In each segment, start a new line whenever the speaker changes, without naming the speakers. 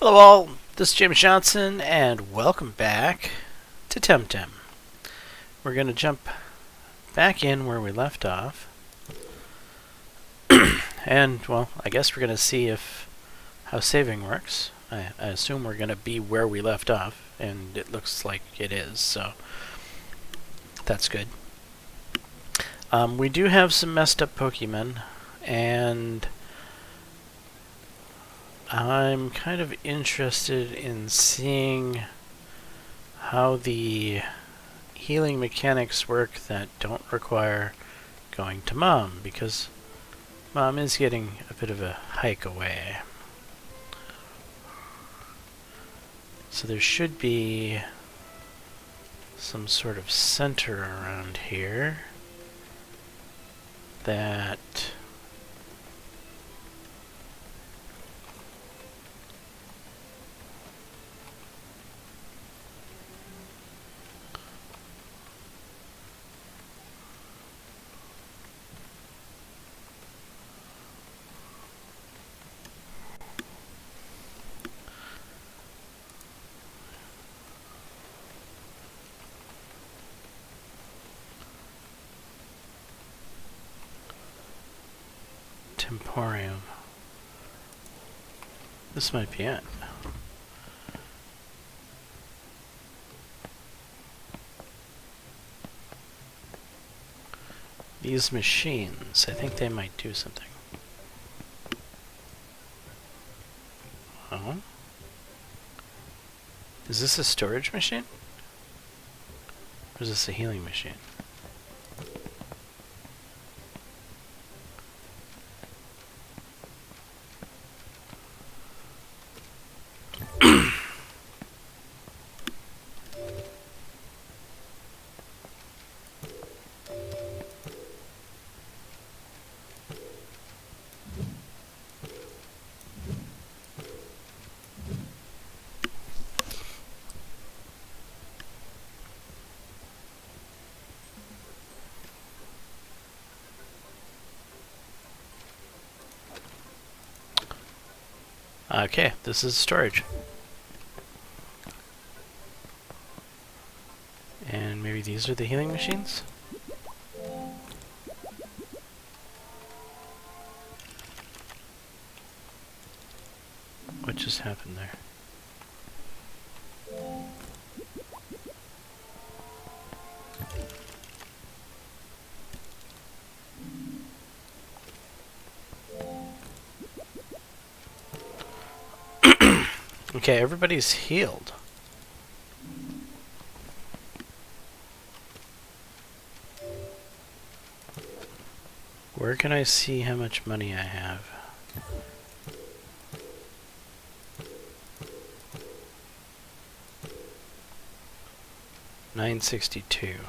Hello all, this is James Johnson, and welcome back to Temtem. We're going to jump back in where we left off. And, well, I guess we're going to see how saving works. I assume we're going to be where we left off, and it looks like it is, so that's good. We do have some messed up Pokemon, and I'm kind of interested in seeing how the healing mechanics work that don't require going to Mom, because Mom is getting a bit of a hike away. So there should be some sort of center around here that Temporium. This might be it. These machines, I think they might do something. Oh? Is this a storage machine? Or is this a healing machine? Okay, this is storage. And maybe these are the healing machines? What just happened there? Okay, everybody's healed. Where can I see how much money I have? $962.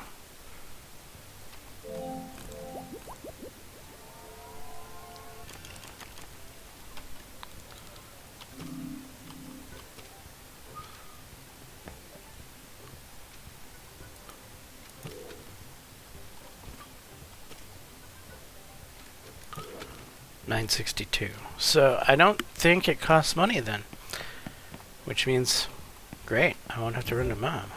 $962. So I don't think it costs money then, which means great. I won't have to run to Mom.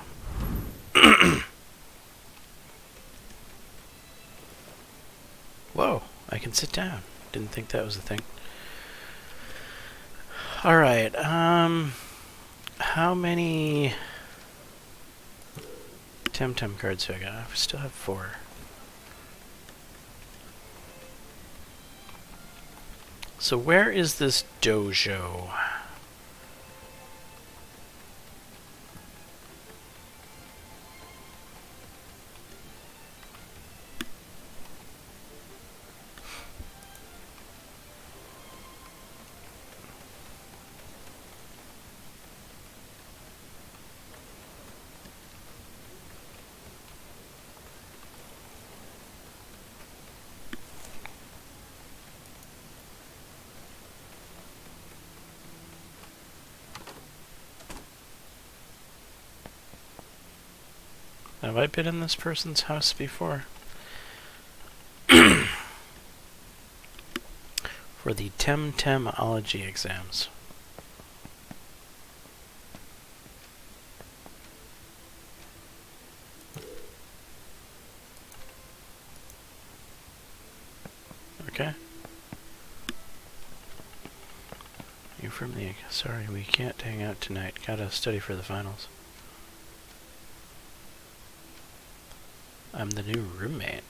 Whoa! I can sit down. Didn't think that was a thing. All right. How many Temtem cards do I got? I still have 4. So where is this dojo? Have I been in this person's house before? For the Temtemology exams. okay. You from the... Sorry, we can't hang out tonight. Gotta study for the finals. I'm the new roommate.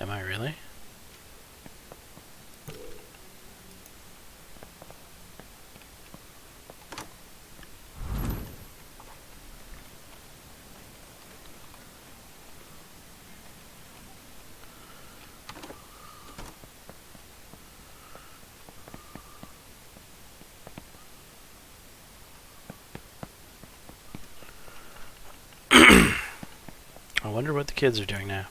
Am I really? I wonder what the kids are doing now.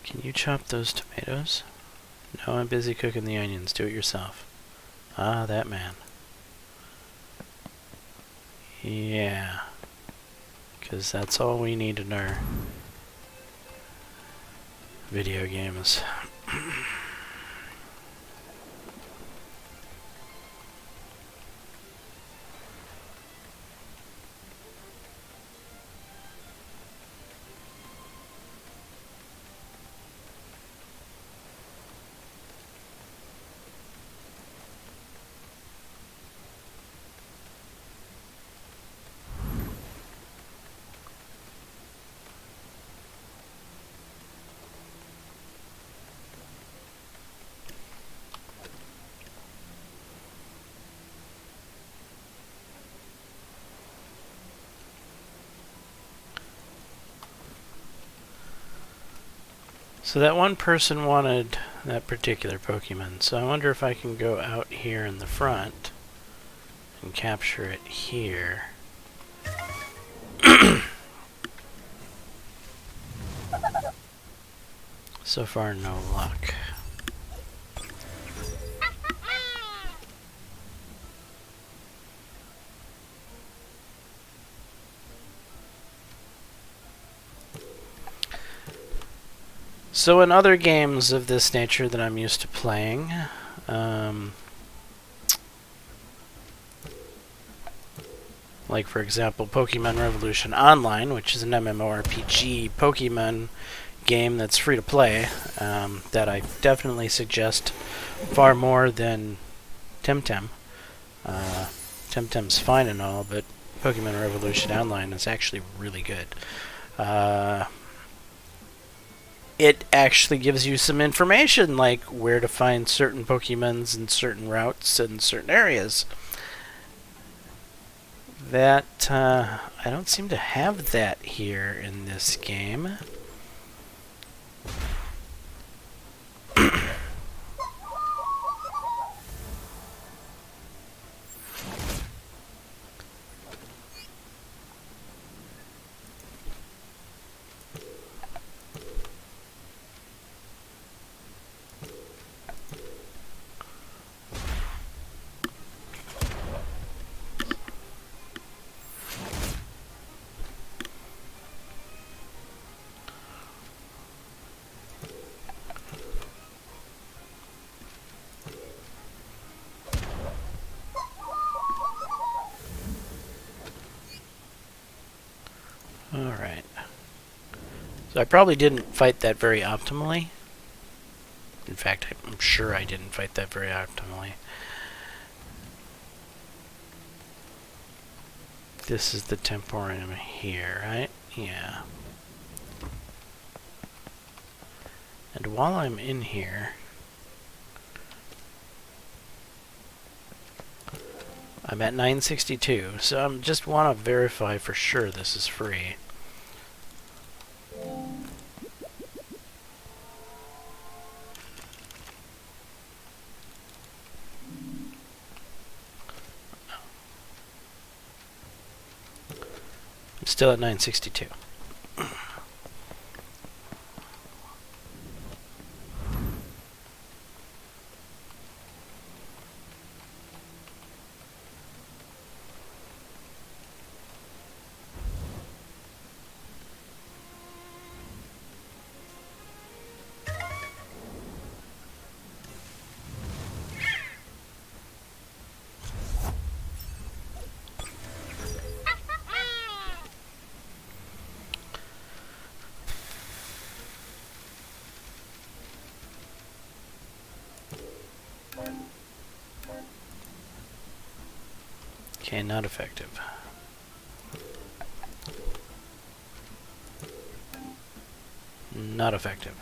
Can you chop those tomatoes? No, I'm busy cooking the onions. Do it yourself. Ah, that man. Yeah. Because that's all we need in our video games. So that one person wanted that particular Pokemon, so I wonder if I can go out here in the front and capture it here. So far, no luck. So in other games of this nature that I'm used to playing, like for example Pokemon Revolution Online, which is an MMORPG Pokemon game that's free to play, that I definitely suggest far more than Temtem. Temtem's fine and all, but Pokemon Revolution Online is actually really good. It actually gives you some information, like where to find certain Pokemons and certain routes in certain areas. That, I don't seem to have that here in this game. Alright. So I probably didn't fight that very optimally. In fact, I'm sure I didn't fight that very optimally. This is the Temporium here, right? Yeah. And while I'm in here, I'm at 962, so I just want to verify for sure this is free. I'm still at 962. Okay, not effective. Not effective.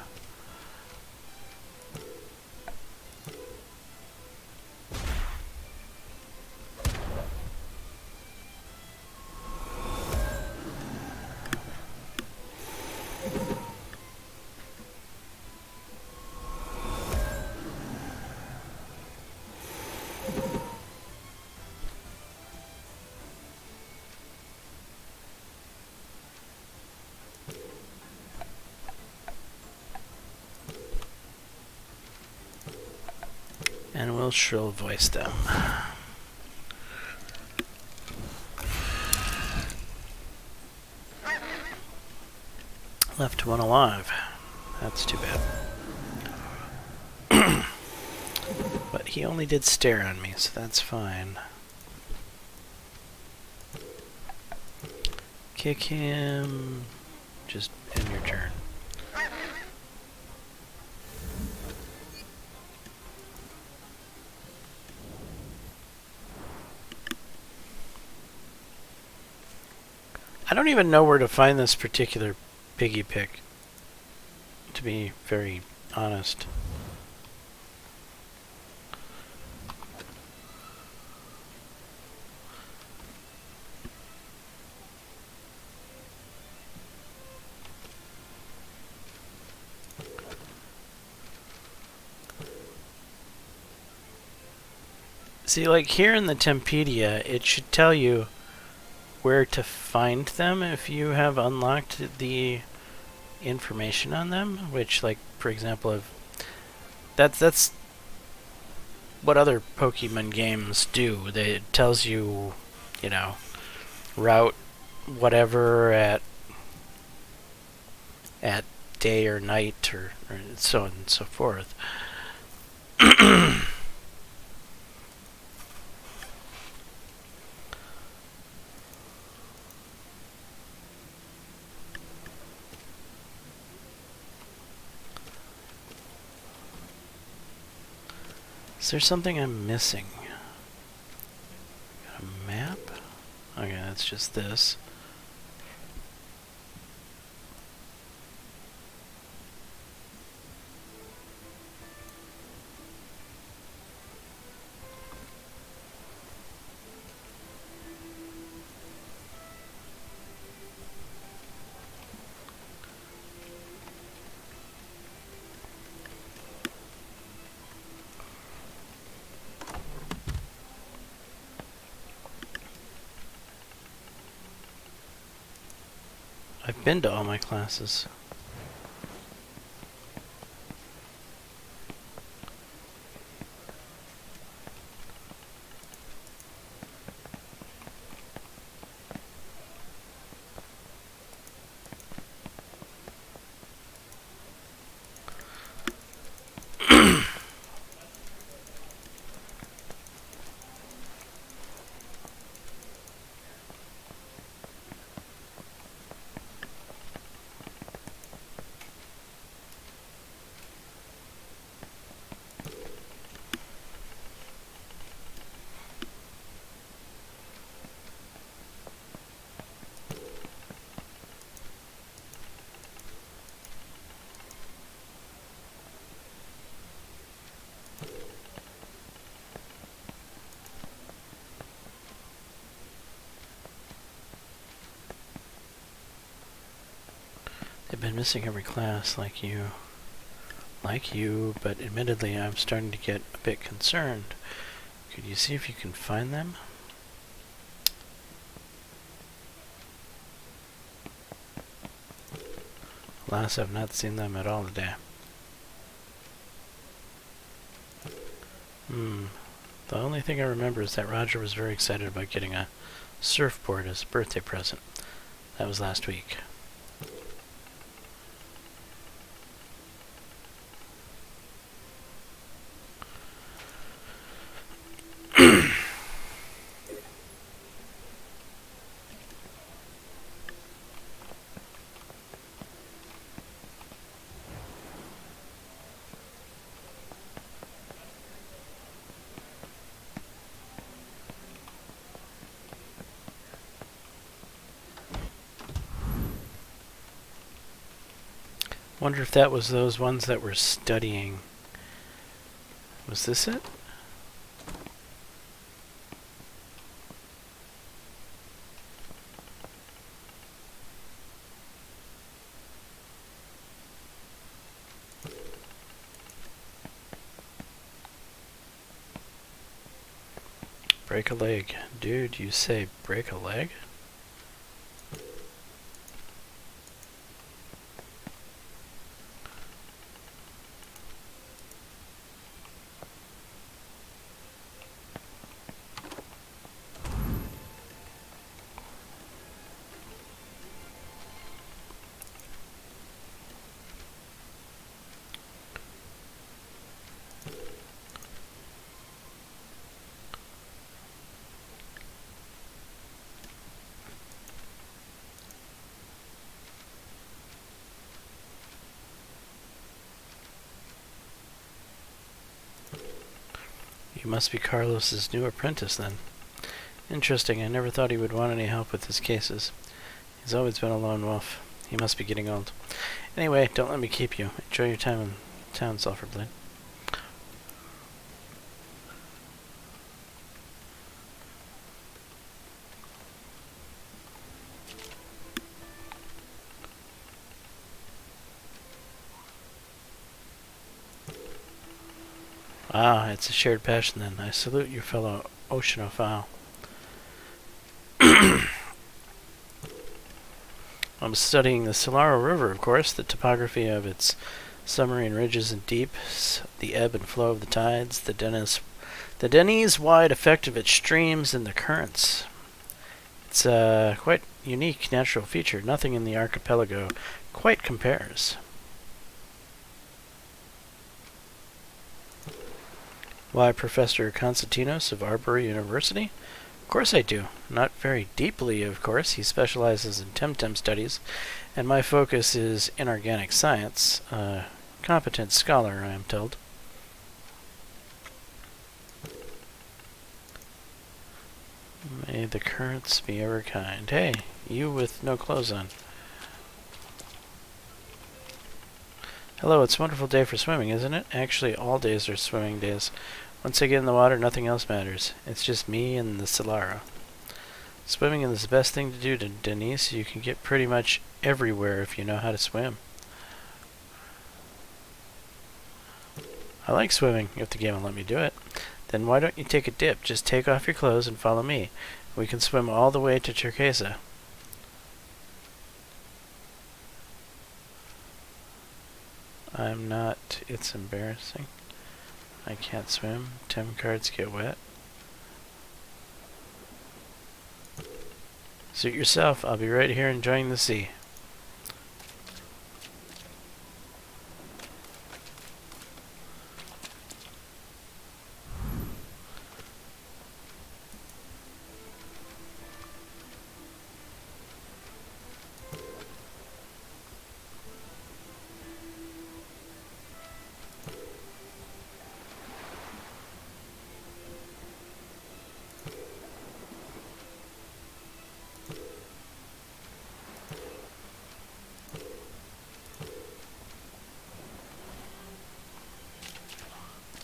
And we'll shrill voice them. Left one alive. That's too bad. But he only did stare on me, so that's fine. Kick him. Just end your turn. I don't even know where to find this particular piggy pick, to be very honest. See, like here in the Tempedia, it should tell you where to find them if you have unlocked the information on them, which, like, for example, that's what other Pokemon games do. It tells you, you know, route whatever at day or night or so on and so forth. Is there something I'm missing? Got a map? Okay, that's just this. I've been to all my classes. They've been missing every class, like you, but admittedly I'm starting to get a bit concerned. Could you see if you can find them? Alas, I've not seen them at all today. The only thing I remember is that Roger was very excited about getting a surfboard as a birthday present. That was last week. Wonder if that was those ones that were studying. Was this it? Break a leg. Dude, you say break a leg? You must be Carlos's new apprentice, then. Interesting, I never thought he would want any help with his cases. He's always been a lone wolf. He must be getting old. Anyway, don't let me keep you. Enjoy your time in town, Sulfurblade. Ah, it's a shared passion then. I salute you, fellow oceanophile. I'm studying the Solara River, of course, the topography of its submarine ridges and deeps, the ebb and flow of the tides, the Denny's-wide effect of its streams and the currents. It's a quite unique natural feature. Nothing in the archipelago quite compares. Why, Professor Constantinos of Arbor University? Of course I do. Not very deeply, of course. He specializes in Temtem studies, and my focus is inorganic science. Competent scholar, I am told. May the currents be ever kind. Hey, you with no clothes on. Hello, it's a wonderful day for swimming, isn't it? Actually, all days are swimming days. Once I get in the water, nothing else matters. It's just me and the Solara. Swimming is the best thing to do, Denise. You can get pretty much everywhere if you know how to swim. I like swimming, if the game will let me do it. Then why don't you take a dip? Just take off your clothes and follow me. We can swim all the way to Turquesa. I'm not. It's embarrassing. I can't swim. Tem cards get wet. Suit yourself. I'll be right here enjoying the sea.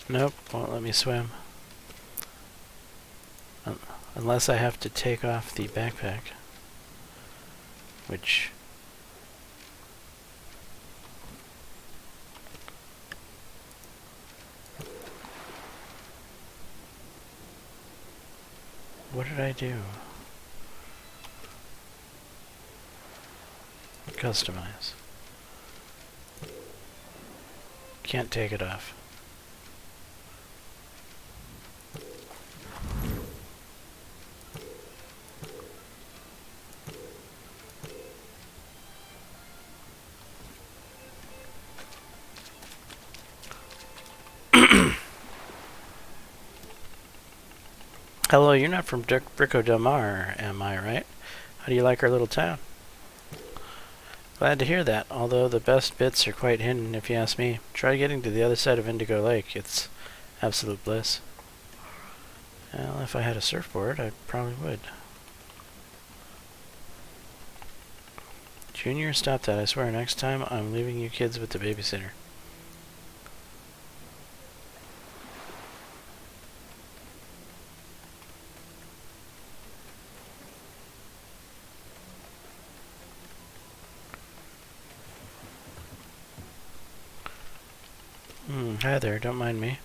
Nope, won't let me swim. Unless I have to take off the backpack. Which... What did I do? Customize. Can't take it off. Hello, you're not from Brico del Mar, am I right? How do you like our little town? Glad to hear that, although the best bits are quite hidden if you ask me. Try getting to the other side of Indigo Lake. It's absolute bliss. Well, if I had a surfboard, I probably would. Junior, stop that. I swear, next time I'm leaving you kids with the babysitter. Hi there, don't mind me.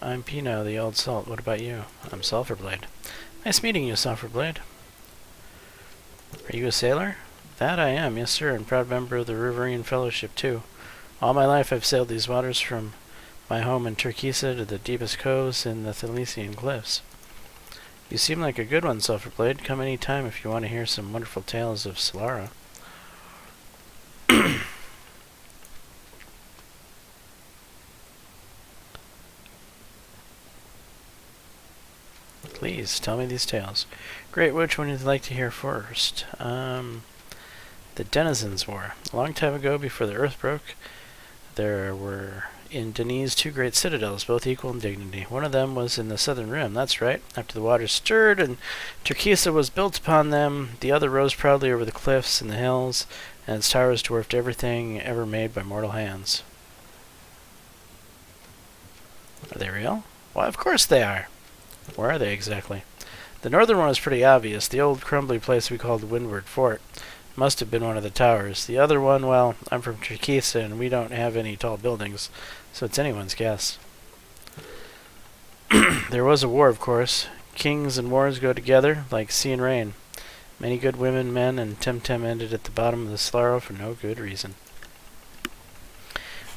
I'm Pino, the old salt. What about you? I'm Sulfurblade. Nice meeting you, Sulfurblade. Are you a sailor? That I am, yes sir, and proud member of the Riverine Fellowship too. All my life I've sailed these waters from my home in Turquesa to the deepest coves in the Thylician cliffs. You seem like a good one, Sulfurblade. Come any time if you want to hear some wonderful tales of Solara. Please, tell me these tales. Great, which one would you like to hear first? The Denizens' War. A long time ago, before the earth broke, there were in Denise 2 great citadels, both equal in dignity. One of them was in the southern rim, that's right. After the waters stirred and Turquesa was built upon them, the other rose proudly over the cliffs and the hills, and its towers dwarfed everything ever made by mortal hands. Are they real? Why, of course they are. Where are they exactly? The northern one is pretty obvious. The old crumbly place we called the Windward Fort must have been one of the towers. The other one, well, I'm from Turquesa and we don't have any tall buildings, so it's anyone's guess. There was a war, of course. Kings and wars go together like sea and rain. Many good women, men, and Temtem ended at the bottom of the Solaro for no good reason.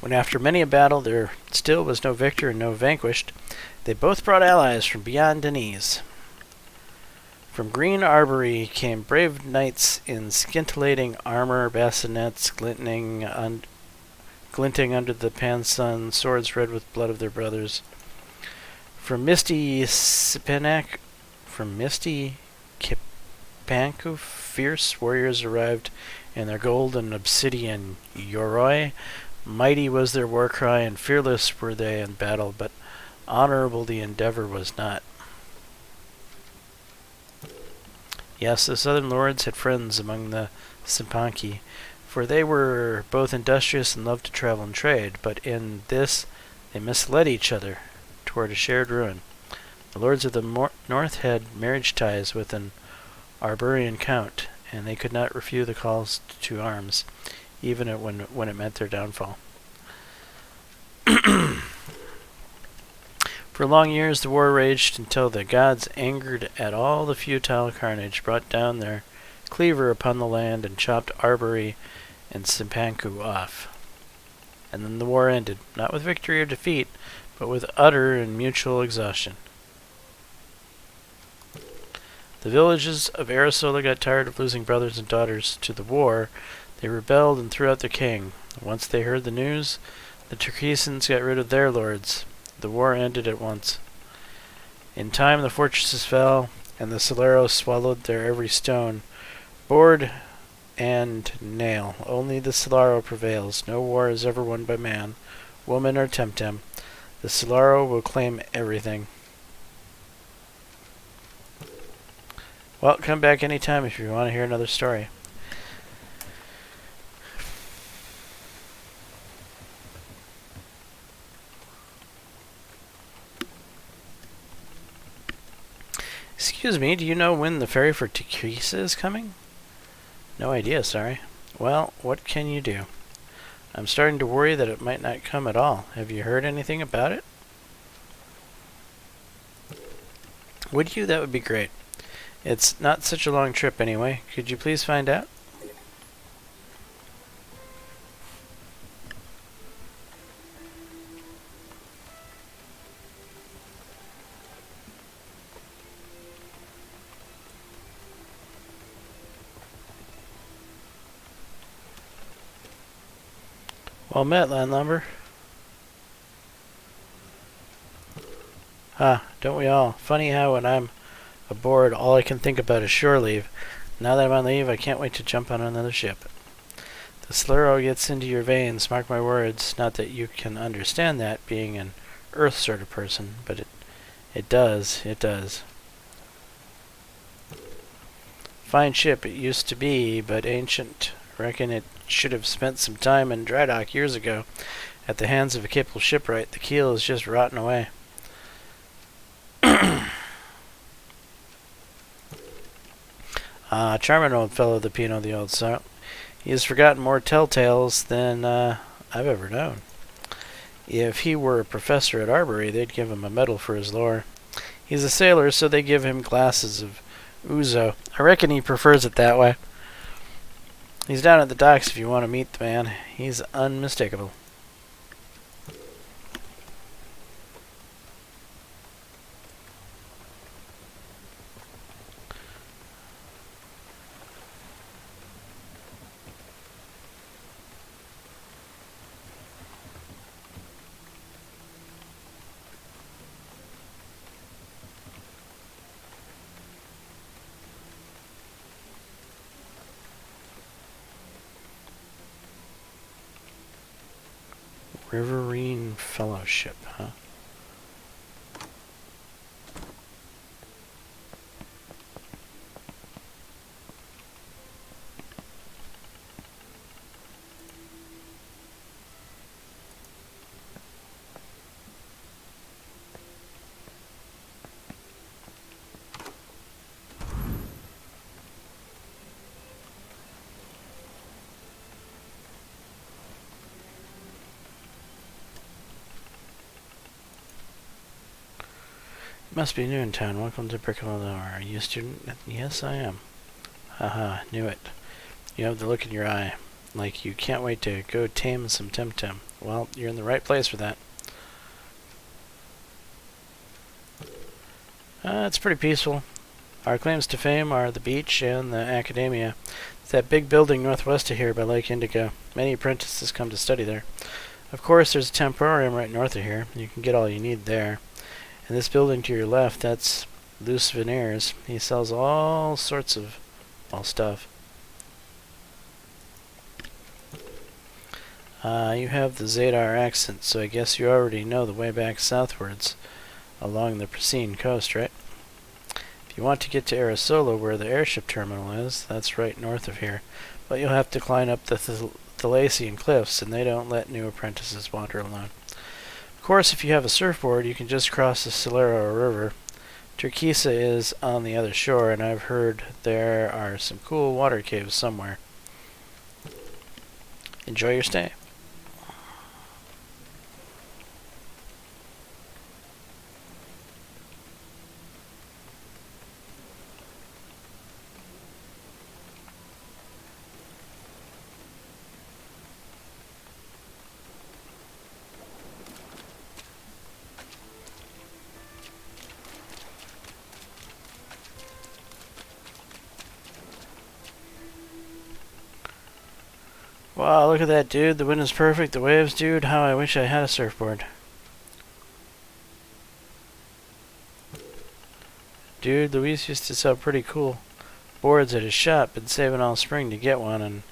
When after many a battle there still was no victor and no vanquished, they both brought allies from beyond Denise. From green arbory came brave knights in scintillating armor, bassinets glinting under the pan-sun, swords red with blood of their brothers. From misty Kipanku, fierce warriors arrived in their gold and obsidian yoroi. Mighty was their war cry, and fearless were they in battle, but honorable the endeavor was not. Yes, the southern lords had friends among the Simpanki, for they were both industrious and loved to travel and trade, but in this they misled each other toward a shared ruin. The lords of the north had marriage ties with an Arborian count, and they could not refuse the calls to arms, even when it meant their downfall. For long years the war raged until the gods, angered at all the futile carnage, brought down their cleaver upon the land and chopped Arbory and Simpanku off. And then the war ended, not with victory or defeat, but with utter and mutual exhaustion. The villages of Arisola got tired of losing brothers and daughters to the war. They rebelled and threw out their king. Once they heard the news, the Turquesans got rid of their lords. The war ended at once. In time the fortresses fell, and the Solaro swallowed their every stone, board and nail. Only the Solaro prevails. No war is ever won by man, woman, or Temtem. The Solaro will claim everything. Well, come back anytime if you want to hear another story. Excuse me, do you know when the ferry for Turquesa is coming? No idea, sorry. Well, what can you do? I'm starting to worry that it might not come at all. Have you heard anything about it? Would you? That would be great. It's not such a long trip anyway. Could you please find out? Well met, landlubber. Don't we all? Funny how when I'm aboard, all I can think about is shore leave. Now that I'm on leave, I can't wait to jump on another ship. The Solaro gets into your veins, mark my words. Not that you can understand that, being an Earth sort of person, but it does, it does. Fine ship it used to be, but ancient. Reckon it should have spent some time in dry dock years ago. At the hands of a capable shipwright, the keel is just rotting away. Charming old fellow, the Pino, the old salt. He has forgotten more telltales than I've ever known. If he were a professor at Arbory, they'd give him a medal for his lore. He's a sailor, so they give him glasses of ouzo. I reckon he prefers it that way. He's down at the docks if you want to meet the man. He's unmistakable. Riverine Fellowship, huh? Must be new in town. Welcome to Brickell. Are you a student? Yes, I am. Haha, knew it. You have the look in your eye. Like you can't wait to go tame some Temtem. Well, you're in the right place for that. It's pretty peaceful. Our claims to fame are the beach and the academia. It's that big building northwest of here by Lake Indigo. Many apprentices come to study there. Of course, there's a temporium right north of here. You can get all you need there. And this building to your left, that's Loose Veneers. He sells all sorts of, stuff. You have the Zadar accent, so I guess you already know the way back southwards along the Pristine coast, right? If you want to get to Arisola, where the airship terminal is, that's right north of here. But you'll have to climb up the Thalassian cliffs, and they don't let new apprentices wander alone. Of course, if you have a surfboard, you can just cross the Solero River. Turquesa is on the other shore, and I've heard there are some cool water caves somewhere. Enjoy your stay. Wow, look at that, dude. The wind is perfect. The waves, dude. How I wish I had a surfboard. Dude, Luis used to sell pretty cool boards at his shop. Been saving all spring to get one, and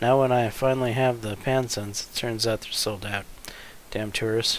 now when I finally have the Pansons, it turns out they're sold out. Damn tourists.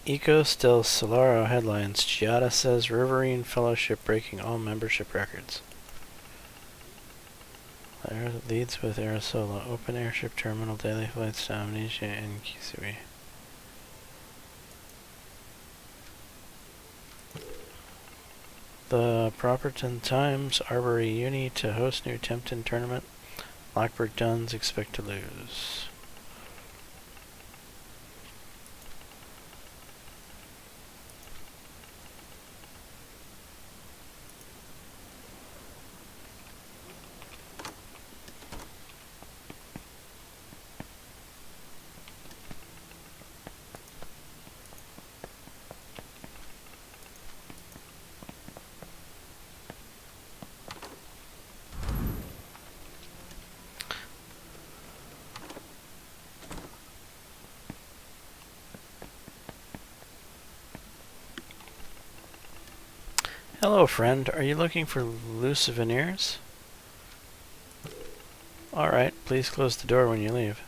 Ecos del Solaro headlines. Giada says Riverine Fellowship breaking all membership records. Leads with Arisola. Open airship terminal. Daily flights to Amnesia and Kisui. The Properton Times Arbory Uni to host new Temtem tournament. Lockberg Duns expect to lose. Hello, friend. Are you looking for loose veneers? Alright, please close the door when you leave.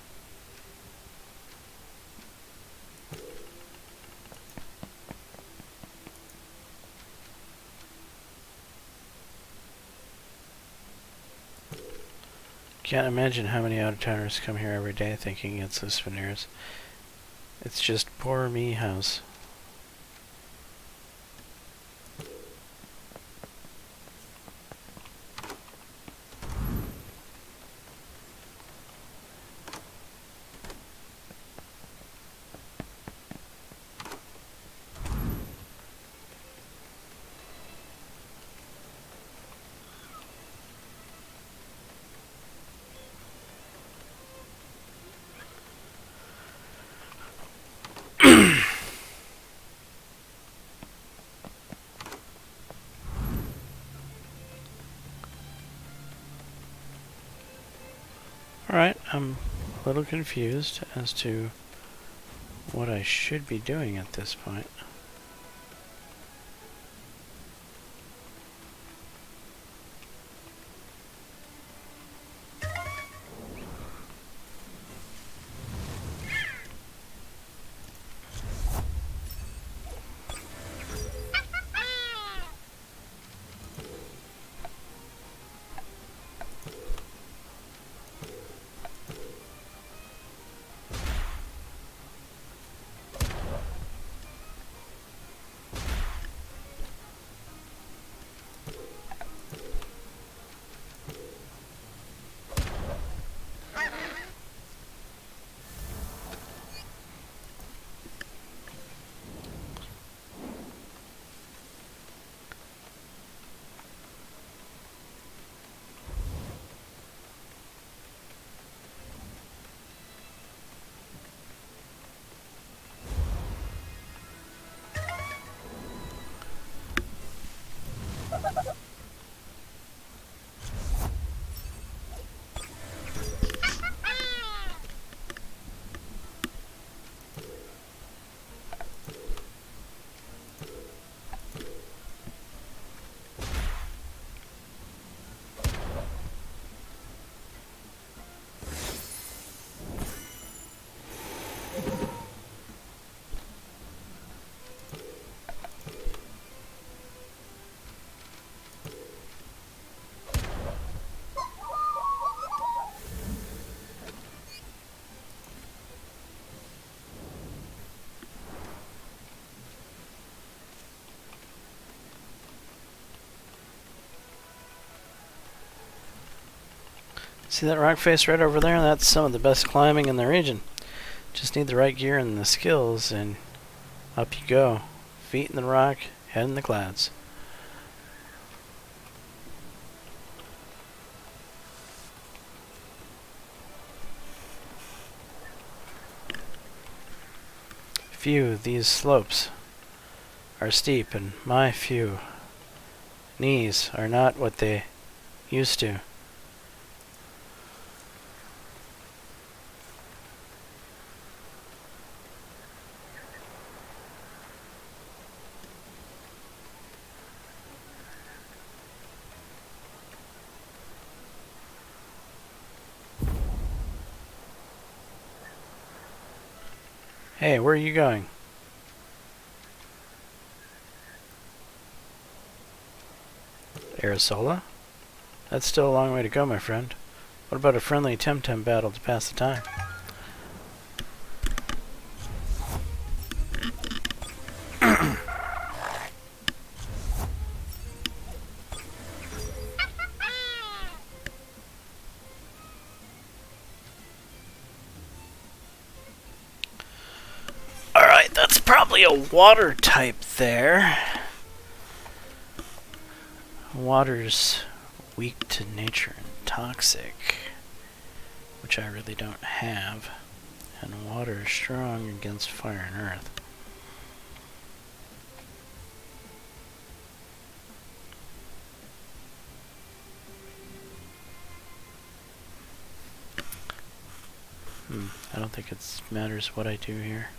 Can't imagine how many out-of-towners come here every day thinking it's loose veneers. It's just poor me house. Alright, I'm a little confused as to what I should be doing at this point. See that rock face right over there? That's some of the best climbing in the region. Just need the right gear and the skills, and up you go. Feet in the rock, head in the clouds. Phew, these slopes are steep, and my phew, knees are not what they used to. Hey, where are you going? Arisola? That's still a long way to go, my friend. What about a friendly Temtem battle to pass the time? Alright, that's probably a water type there. Water's weak to nature and toxic, which I really don't have. And water is strong against fire and earth. I don't think it matters what I do here.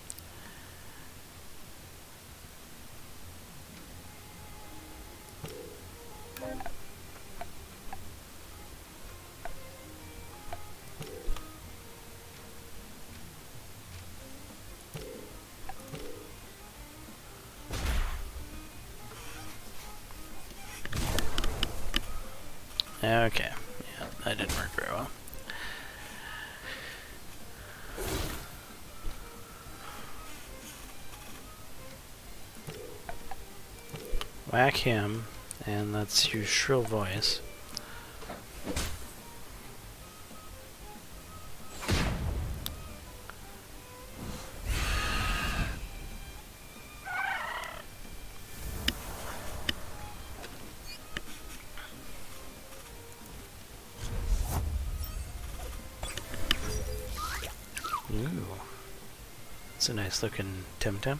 Okay. Yeah, that didn't work very well. Whack him, and let's use Shrill Voice. Ooh. It's a nice looking Temtem.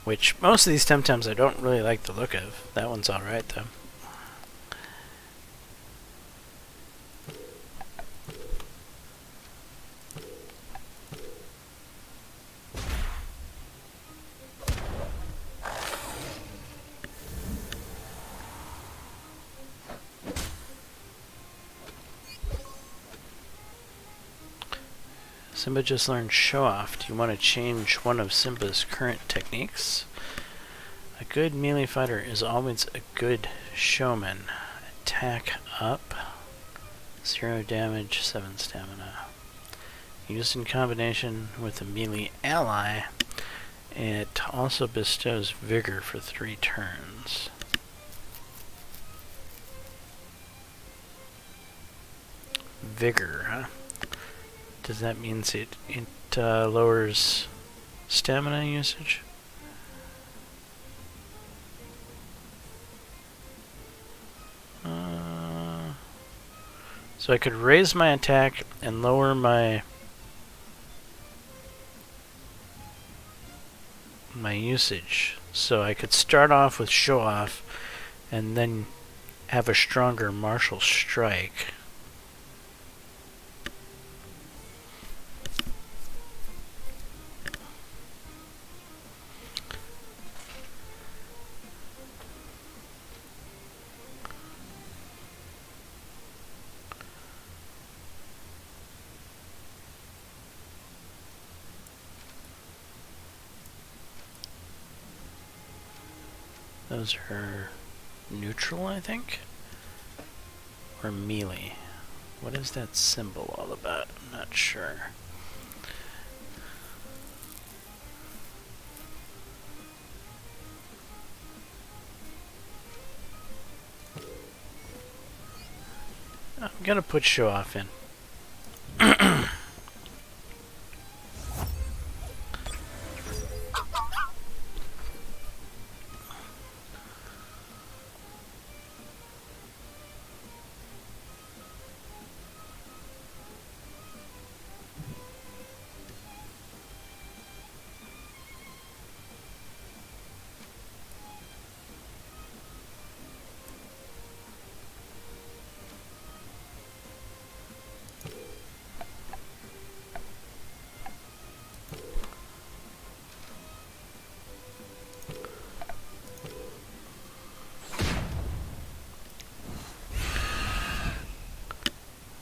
Which, most of these Temtems I don't really like the look of. That one's alright though. Simba just learned Show Off. Do you want to change one of Simba's current techniques? A good melee fighter is always a good showman. Attack up. 0 damage, 7 stamina. Used in combination with a melee ally, it also bestows vigor for 3 turns. Vigor, huh? Does that mean it lowers stamina usage? So I could raise my attack and lower my usage. So I could start off with Show Off and then have a stronger martial strike. Those are neutral, I think? Or melee? What is that symbol all about? I'm not sure. I'm gonna put Show Off in.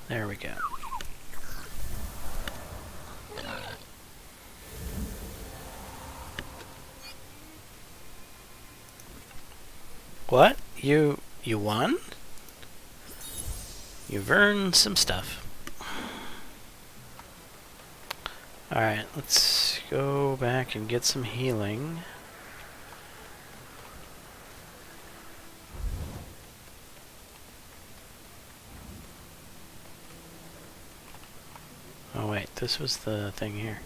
There we go. What? You won? You've earned some stuff. Alright, let's go back and get some healing. Oh wait, this was the thing here.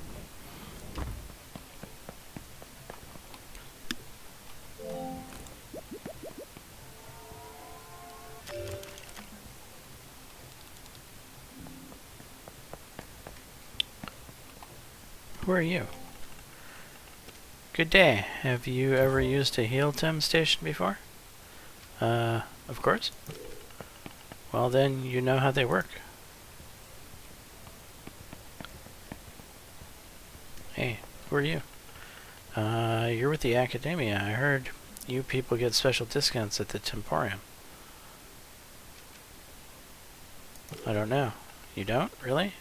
Who are you? Good day. Have you ever used a heal Tem station before? Of course. Well then, you know how they work. Hey, who are you? You're with the Academia. I heard you people get special discounts at the Temporium. I don't know. You don't? Really?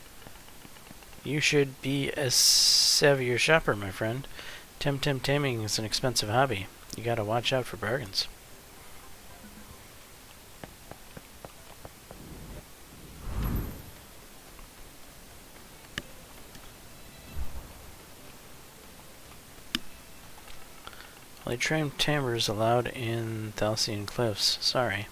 You should be a savvier shopper, my friend. Temtem taming is an expensive hobby. You gotta watch out for bargains. Only trained tamers allowed in Thalcian Cliffs. Sorry.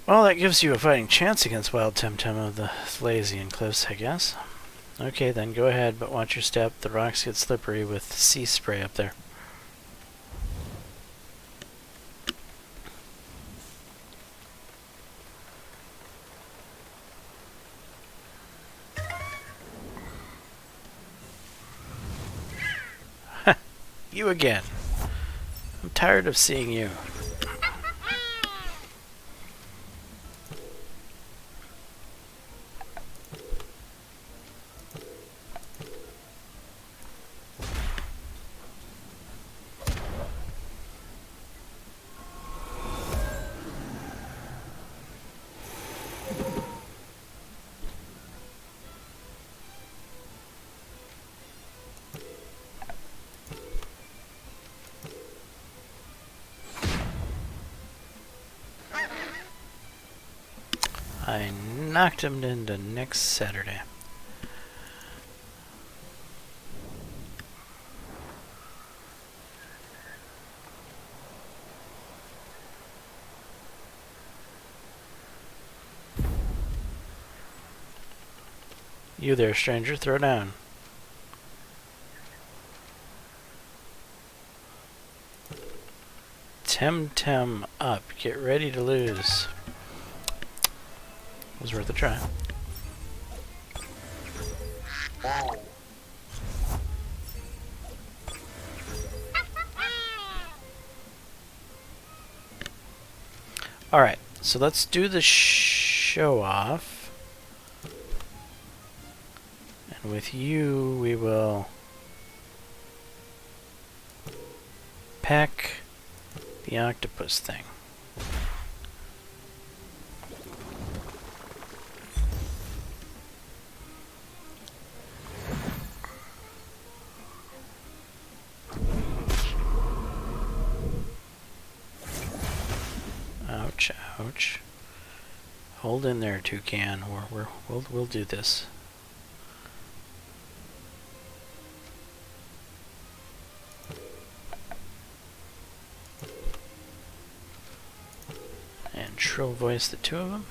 Well, that gives you a fighting chance against Wild Temtem of the Thalcian Cliffs, I guess. Okay, then go ahead, but watch your step. The rocks get slippery with sea spray up there. You again. I'm tired of seeing you. I knocked him into next Saturday. You there, stranger, throw down. Temtem up, get ready to lose. Was worth a try. Alright, so let's do the show off. And with you, we will pack the octopus thing. Ouch, ouch. Hold in there, toucan. We'll do this. And shrill voice the two of them.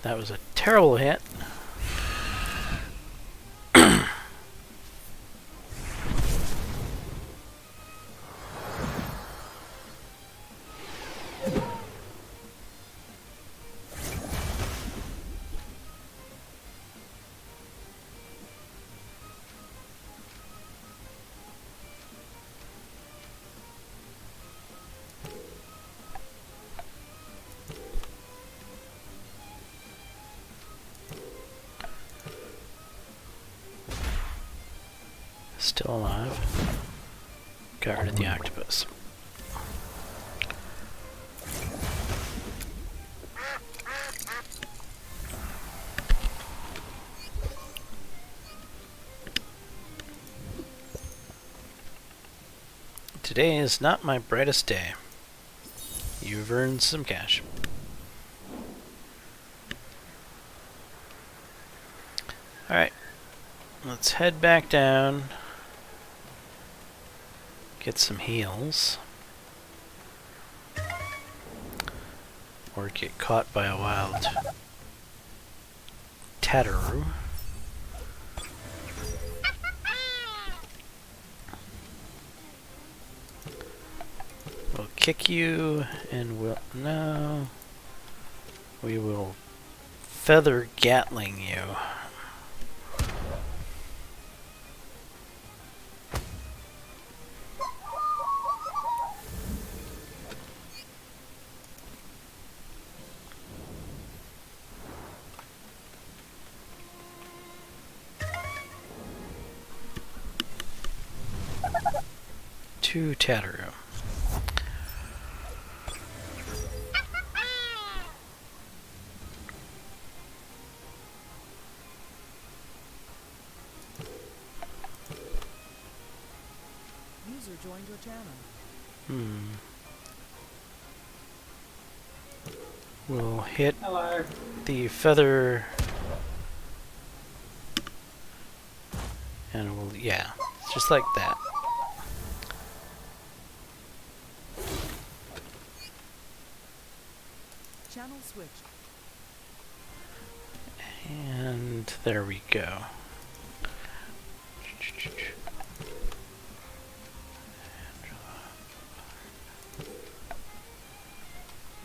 That was a terrible hit. Still alive. Got rid of the octopus. Today is not my brightest day. You've earned some cash. Alright. Let's head back down. Get some heals. Or get caught by a wild tatteroo. We'll kick you and we'll... no. We will feather Gatling you. To Tatteroo.
joined your channel.
We'll hit
Hello.
the feather, and we'll, yeah, just like that.
Channel switched.
And there we go.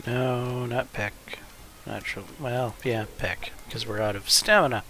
No, not Peck. Natural. Well, yeah, Peck, because we're out of stamina.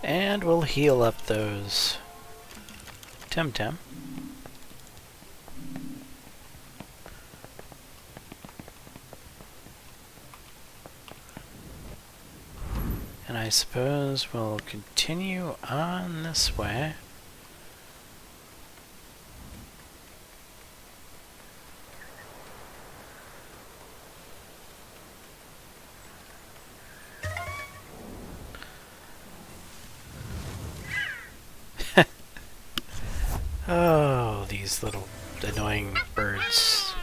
And we'll heal up those Temtem. And I suppose we'll continue on this way. Oh, these little annoying birds.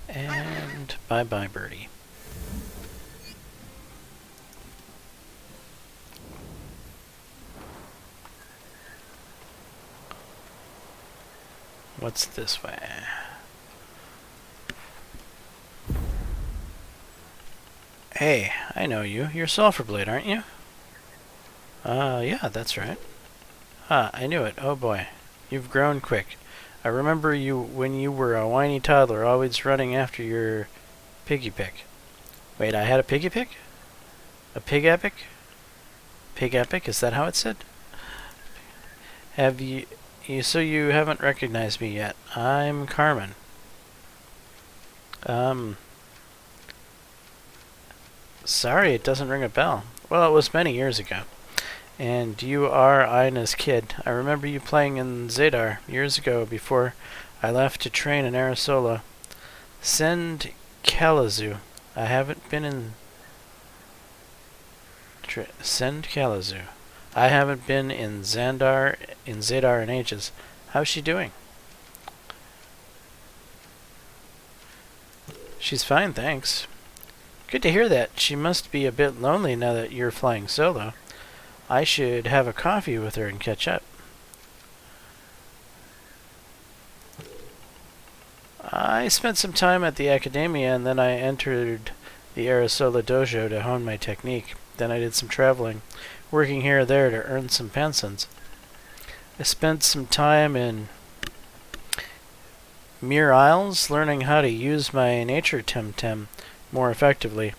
And bye-bye, birdie. What's this way? Hey, I know you. You're Sulfurblade, aren't you? Yeah, that's right. Ah, I knew it. Oh boy. You've grown quick. I remember you when you were a whiny toddler, always running after your piggy pick. Wait, I had a piggy pick? A pig epic? Pig epic? Is that how it's said? Have you... So you haven't recognized me yet. I'm Carmen. Sorry, it doesn't ring a bell. Well, it was many years ago. And you are Ina's kid. I remember you playing in Zadar years ago before I left to train in Arisola. Send Kalazu. I haven't been in... Send Kalazu. I haven't been in Zadar in ages. How's she doing? She's fine, thanks. Good to hear that. She must be a bit lonely now that you're flying solo. I should have a coffee with her and catch up. I spent some time at the academia and then I entered the Arisola dojo to hone my technique. Then I did some traveling, working here or there to earn some pensions. I spent some time in Muir Isles learning how to use my nature Temtem more effectively.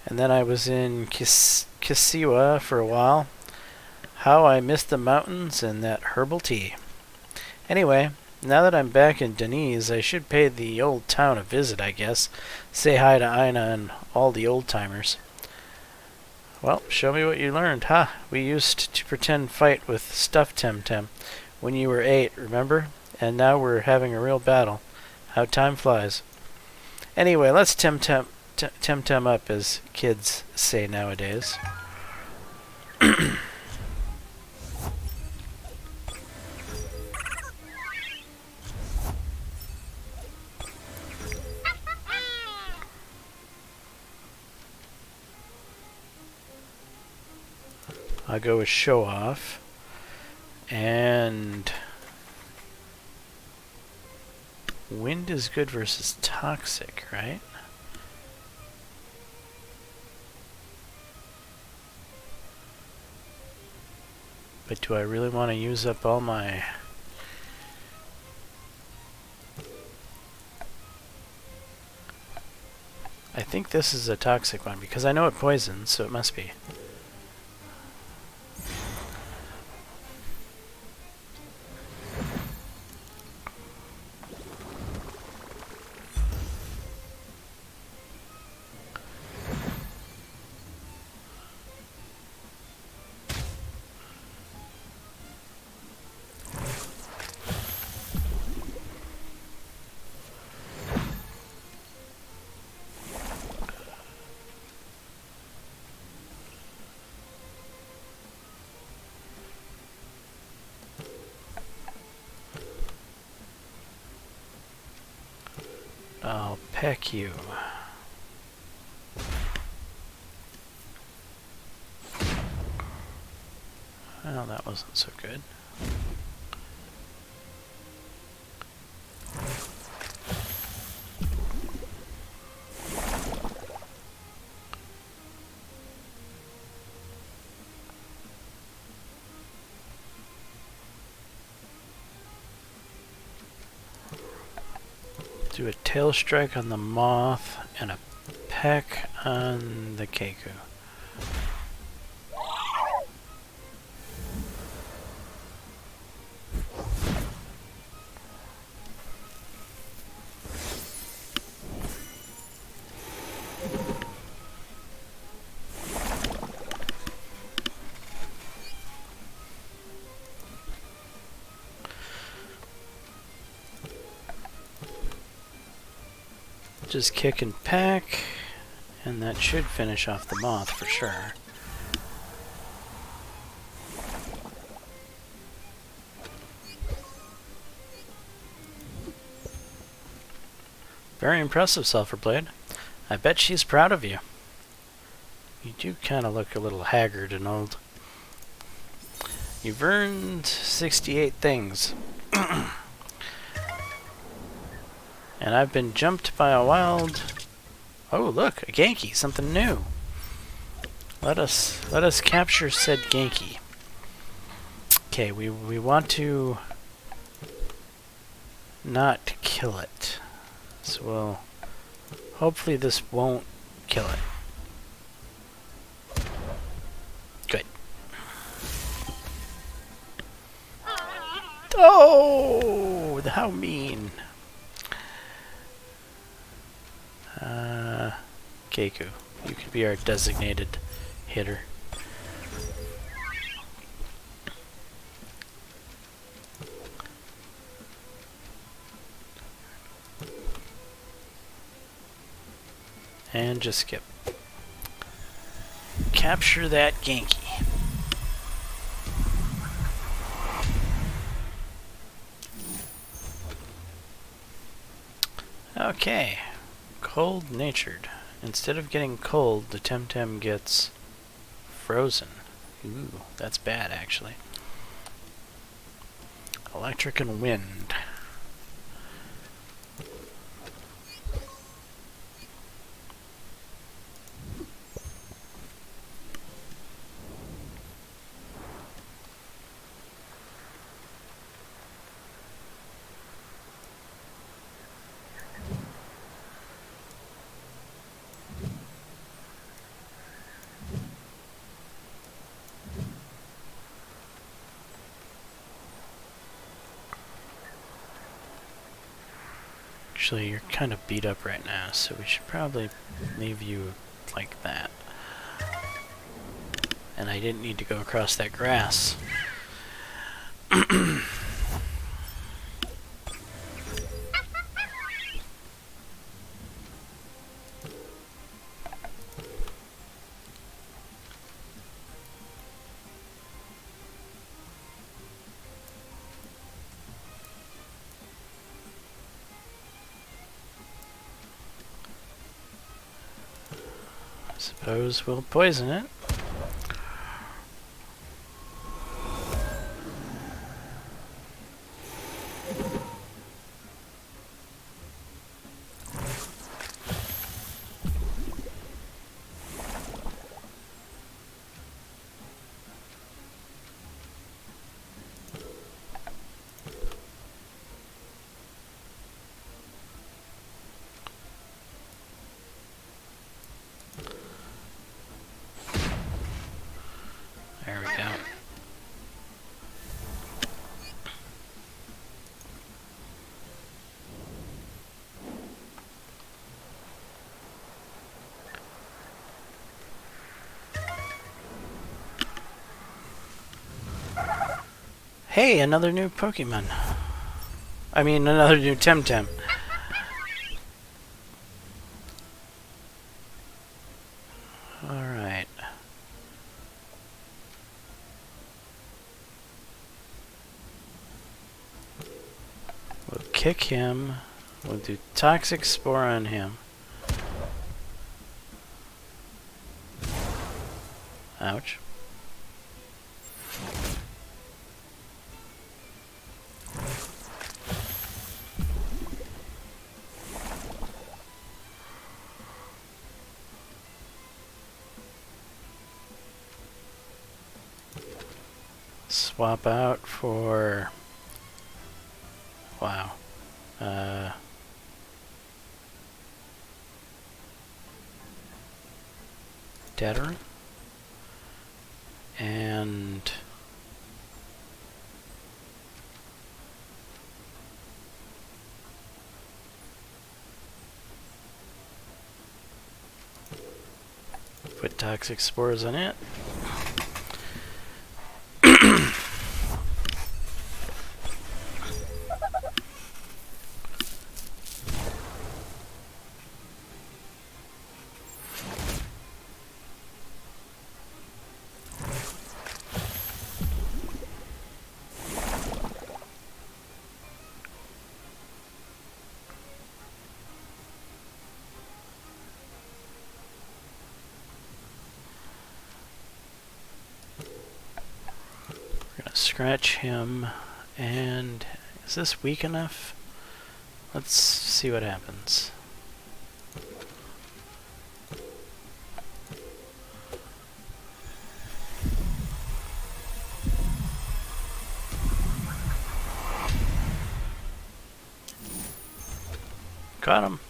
And then I was in Kisiwa for a while. How I missed the mountains and that herbal tea. Anyway, now that I'm back in Denise, I should pay the old town a visit, I guess. Say hi to Ina and all the old-timers. Well, show me what you learned. Ha! We used to pretend fight with stuffed Temtem when you were 8, remember? And now we're having a real battle. How time flies. Anyway, let's Temtem up, as kids say nowadays. I'll go with show off. And Wind is good versus toxic, right? But do I really want to use up all my... I think this is a toxic one because I know it poisons, so it must be. I'll peck you. Well, that wasn't so good. Do a tail strike on the moth and a peck on the Keku. Just kick and peck, and that should finish off the moth for sure. Very impressive, Sulfurblade. I bet she's proud of you. You do kind of look a little haggard and old. You've earned 68 things. And I've been jumped by a wild... Oh, look, a Genki, something new. Let us capture said Genki. Okay, we want to not kill it. So we'll... Hopefully this won't kill it. Good. Oh, how mean. Keku, you could be our designated hitter. And just skip. Capture that Genki. Okay. Cold-natured. Instead of getting cold, the Temtem gets frozen. Ooh, that's bad, actually. Electric and wind. Actually, you're kind of beat up right now, so we should probably leave you like that. And I didn't need to go across that grass. Suppose we'll poison it. Hey, another new Pokemon. I mean, another new Temtem. Alright. We'll kick him. We'll do Toxic Spore on him. Ouch. Swap out for... Wow. Deader. And... put Toxic Spores on it. Scratch him, and is this weak enough? Let's see what happens. Got him.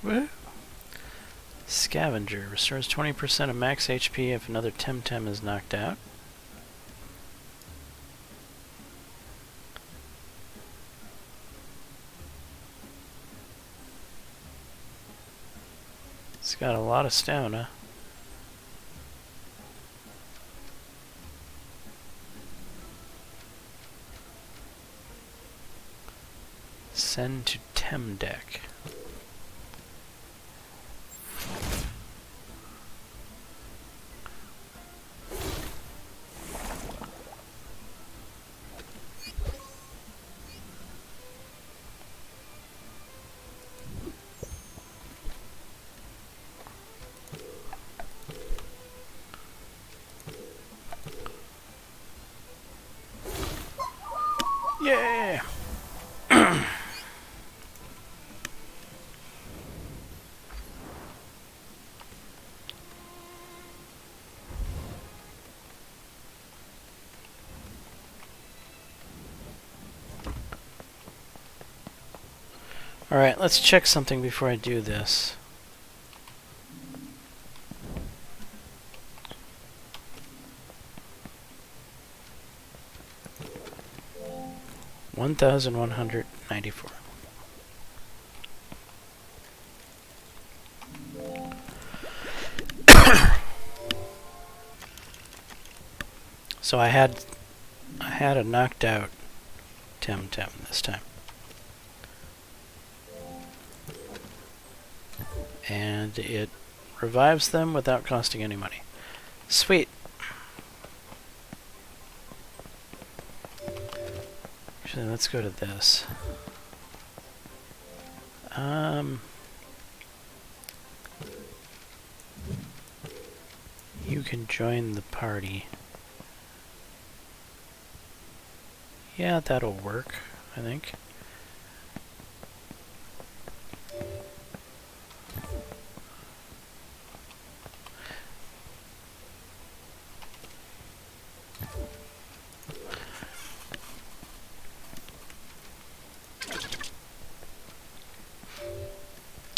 Woo! Scavenger restores 20% of max HP if another Temtem is knocked out. It's got a lot of stamina. Send to Tem deck. Yeah! Alright, let's check something before I do this. $1,194. So I had a knocked out Temtem this time. And it revives them without costing any money. Sweet. Actually, let's go to this. You can join the party. Yeah, that'll work, I think.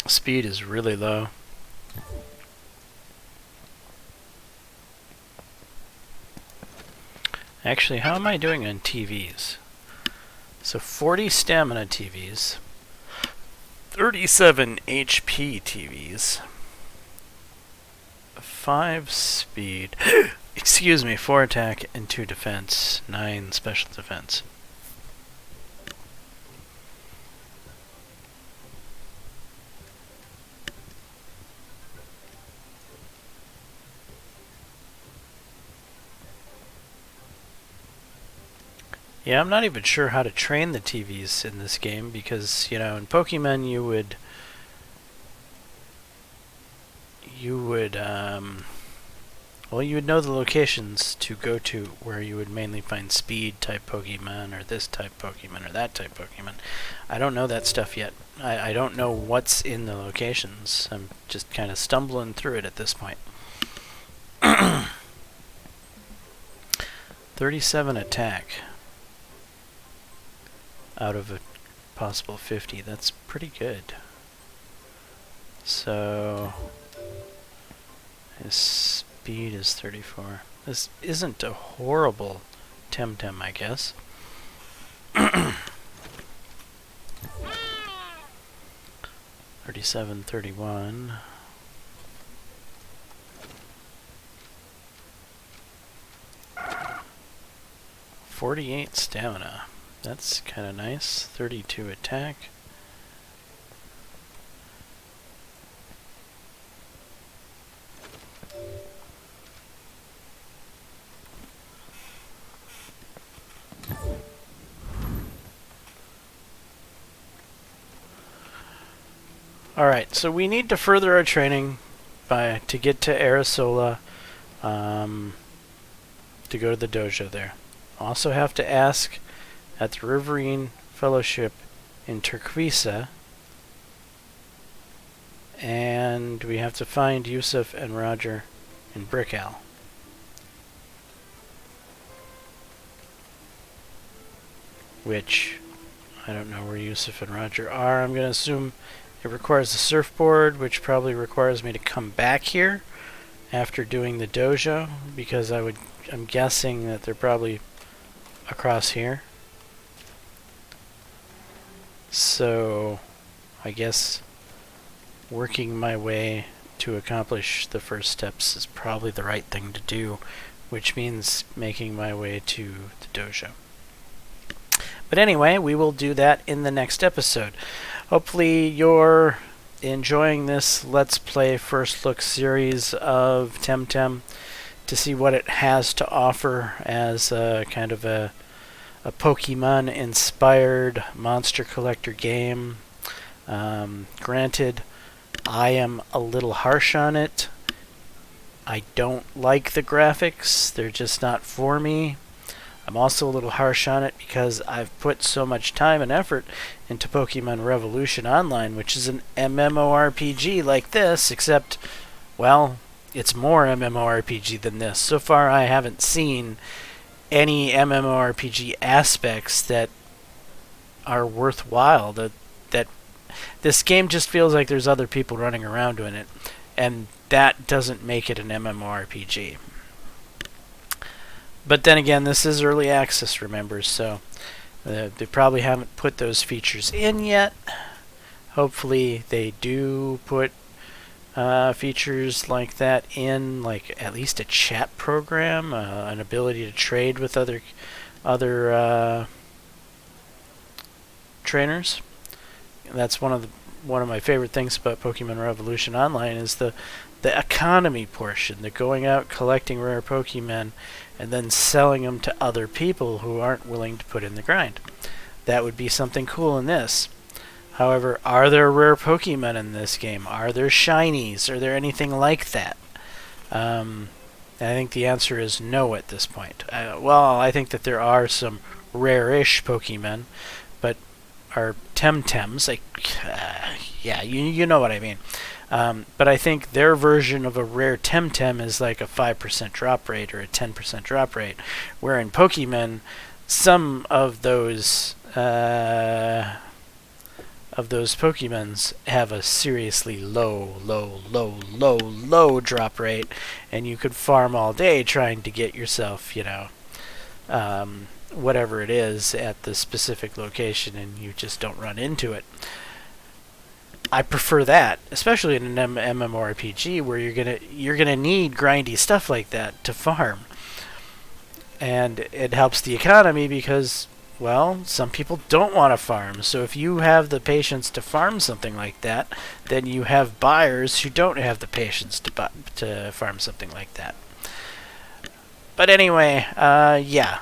Speed is really low. Actually, how am I doing on TVs? So 40 stamina TVs, 37 HP TVs, 5 speed, excuse me, 4 attack and 2 defense, 9 special defense. Yeah, I'm not even sure how to train the TVs in this game because, you know, in Pokemon you would well, you would know the locations to go to where you would mainly find speed type Pokemon or this type Pokemon or that type Pokemon. I don't know that stuff yet. I don't know what's in the locations. I'm just kind of stumbling through it at this point. 37 attack out of a possible 50. That's pretty good. So his speed is 34. This isn't a horrible Temtem, I guess. 37, 31. $48 stamina. That's kind of nice. 32 attack. Alright, so we need to further our training to get to Arisola, to go to the dojo there. Also have to ask at the Riverine Fellowship in Turquesa, and we have to find Yusuf and Roger in Brickell. Which, I don't know where Yusuf and Roger are. I'm going to assume it requires a surfboard, which probably requires me to come back here after doing the dojo, because I'm guessing that they're probably across here. So I guess working my way to accomplish the first steps is probably the right thing to do, which means making my way to the dojo. But anyway, we will do that in the next episode. Hopefully you're enjoying this Let's Play First Look series of Temtem to see what it has to offer as a kind of a Pokemon-inspired monster collector game. Granted, I am a little harsh on it. I don't like the graphics. They're just not for me. I'm also a little harsh on it because I've put so much time and effort into Pokemon Revolution Online, which is an MMORPG like this, except, well, it's more MMORPG than this. So far, I haven't seen any MMORPG aspects that are worthwhile. That this game just feels like there's other people running around doing it, and that doesn't make it an MMORPG. But then again, this is early access, remember, so they probably haven't put those features in yet. Hopefully they do put features like that in, like at least a chat program, an ability to trade with other trainers. That's one of my favorite things about Pokemon Revolution Online is the economy portion, the going out collecting rare Pokemon and then selling them to other people who aren't willing to put in the grind. That would be something cool in this. However, are there rare Pokemon in this game? Are there shinies? Are there anything like that? I think the answer is no at this point. Well, I think that there are some rare-ish Pokemon, but are Temtems. Yeah, you know what I mean. But I think their version of a rare Temtem is like a 5% drop rate or a 10% drop rate, where in Pokemon, some of those Pokemons have a seriously low drop rate, and you could farm all day trying to get yourself, whatever it is at the specific location, and you just don't run into it. I prefer that, especially in an MMORPG where you're gonna need grindy stuff like that to farm, and it helps the economy because, well, some people don't want to farm. So if you have the patience to farm something like that, then you have buyers who don't have the patience to farm something like that. But anyway, yeah,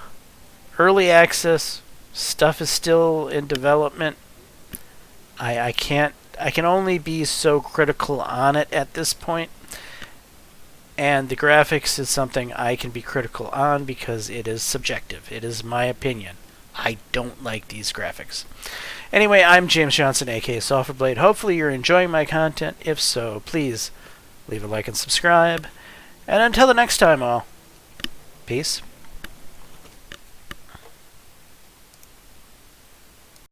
early access. Stuff is still in development. I can only be so critical on it at this point. And the graphics is something I can be critical on because it is subjective. It is my opinion. I don't like these graphics. Anyway, I'm James Johnson, aka Sulfurblade. Hopefully you're enjoying my content. If so, please leave a like and subscribe. And until the next time, all, peace.